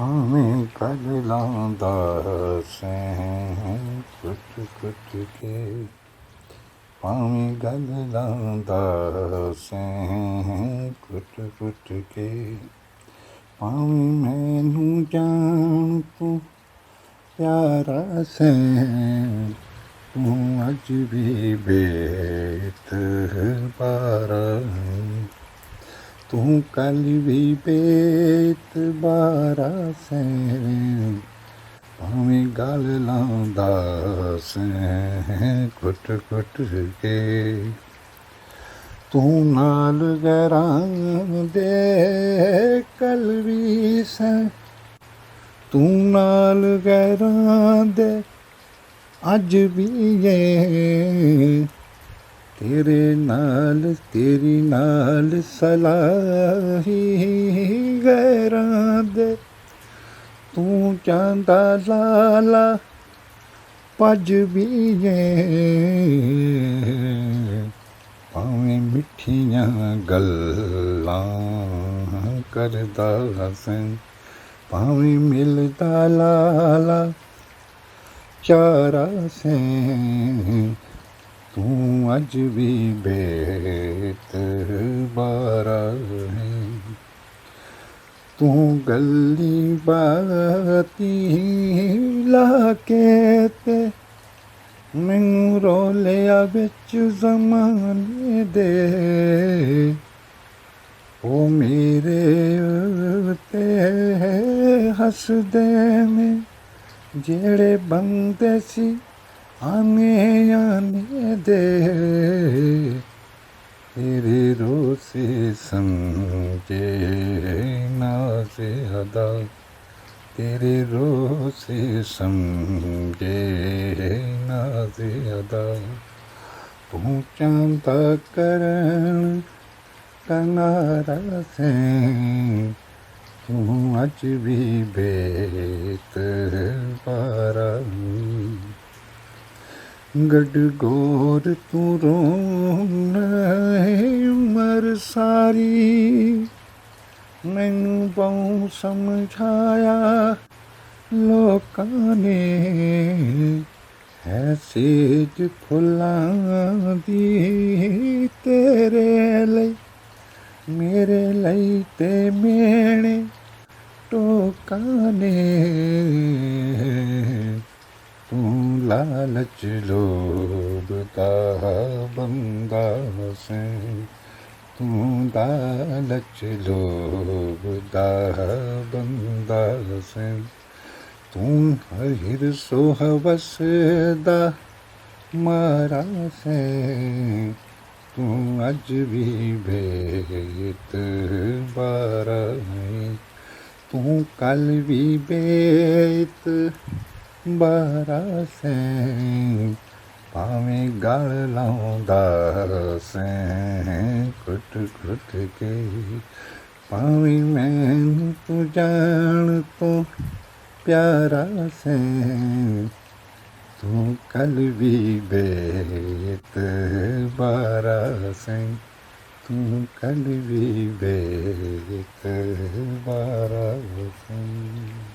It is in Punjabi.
ਭਾਵੇਂ ਕੱਲ ਲਾਉਂਦਾ ਸੈਂ ਕੁੱਟ ਕੁੱਟ ਕੇ, ਭਾਵੇਂ ਗੱਲ ਲਾਉਂਦਾ ਸੈਂ ਕੁੱਟ ਕੁੱਟ ਕੇ, ਭਾਵੇਂ ਮੈਨੂੰ ਜਾਣ ਤੂੰ ਪਿਆਰਾ ਸੈਂ, ਤੂੰ ਅੱਜ ਵੀ ਬੇਇਤਬਾਰਾ ਹੈ, ਤੂੰ ਕੱਲ ਵੀ ਬੇਇਤਬਾਰਾ ਸੈਂ, ਭਾਵੇਂ ਗੱਲ ਲਾਉਂਦਾ ਸੈਂ ਕੁੱਟ ਕੁੱਟ ਕੇ, ਤੂੰ ਨਾਲ ਗਰਾਂ ਦੇ ਕੱਲ ਵੀ ਸੈਂ, ਤੂੰ ਨਾਲ ਗਰਾਂ ਦੇ ਅੱਜ ਵੀ ਏ, ਤੇਰੇ ਨਾਲ ਤੇਰੀ ਨਾਲ ਸਲਾਹੀ ਗੈਰਾਂ ਦੇ, ਤੂੰ ਚਾਂਦਾ ਲਾਲਾ ਪੱਜ ਵੀ ਏ, ਭਾਵੇਂ ਮਿੱਠੀਆਂ ਗੱਲਾਂ ਕਰਦਾ ਸੈਂ, ਭਾਵੇਂ ਮਿਲਦਾ ਲਾਲਾ ਚਾਰਾ ਸੈਂ, ਤੂੰ ਅੱਜ ਵੀ ਬੇਇਤਬਾਰਾ ਹੈ, ਤੂੰ ਗੱਲੀ ਬਾਤੀ ਲਾ ਕੇ ਤੇ ਮੈਨੂੰ ਰੋਲਿਆ ਵਿੱਚ ਜ਼ਮਾਨੇ ਦੇ, ਉਹ ਮੇਰੇ ਉੱਤੇ ਹੱਸਦੇ ਨੇ ਜਿਹੜੇ ਬੰਦੇ ਸੀ ਆਨੇ ਆਨੇ ਦੇ, ਤੇਰੇ ਰੋਸੇ ਸਮਝੇ ਨਾਜ਼ੇ ਅਦਾ, ਤੇਰੇ ਰੋਸੇ ਸਮਝੇ ਨਾਜ਼ੇ ਅਦਾ, ਤੂੰ ਚਾਂਦਾ ਕਰਨ ਕਨਾਰਾ ਸੈਂ, ਤੂੰ ਅੱਜ ਵੀ ਬੇਇਤਬਾਰਾ, ਗਡਗੋਰ ਤੂੰ ਰੋਣਾ ਉਮਰ ਸਾਰੀ, ਮੈਨੂੰ ਬਹੁ ਸਮਝਾਇਆ ਲੋਕਾਂ ਨੇ, ਹੈ ਸੇਜ ਫੁੱਲਾਂ ਦੀ ਤੇਰੇ ਲਈ, ਮੇਰੇ ਲਈ ਤੇ ਮੇਣੇ ਟੋਕਾਂ ਨੇ, ਤੂੰ ਲਾਲਚ ਲੋਭ ਦਾ ਬੰਦਾ ਸੈਂ, ਤੂੰ ਲਾਲਚ ਲੋਭ ਦਾ ਬੰਦਾ ਸੈਂ, ਤੂੰ ਹਿਰਸੋ ਹਵਸ ਦਾ ਮਾਰਾ ਸੈਂ, ਤੂੰ ਅੱਜ ਵੀ ਬੇਇਤਬਾਰਾ ਹੈ, ਤੂੰ ਕੱਲ ਵੀ ਬੇਇਤਬਾਰਾ ਸੈਂ, ਭਾਵੇਂ ਗਲ ਲਾਉਂਦਾ ਸੈਂ ਕੁੱਟ ਕੁੱਟ ਕੇ, ਭਾਵੇਂ ਮੈਨੂੰ ਤੂੰ ਜਾਣ ਤੋਂ ਪਿਆਰਾ ਸੈਂ, ਤੂੰ ਕੱਲ ਵੀ ਬੇਇਤਬਾਰਾ ਸੈਂ, ਤੂੰ ਕੱਲ ਵੀ ਬੇਇਤਬਾਰਾ ਸੈਂ।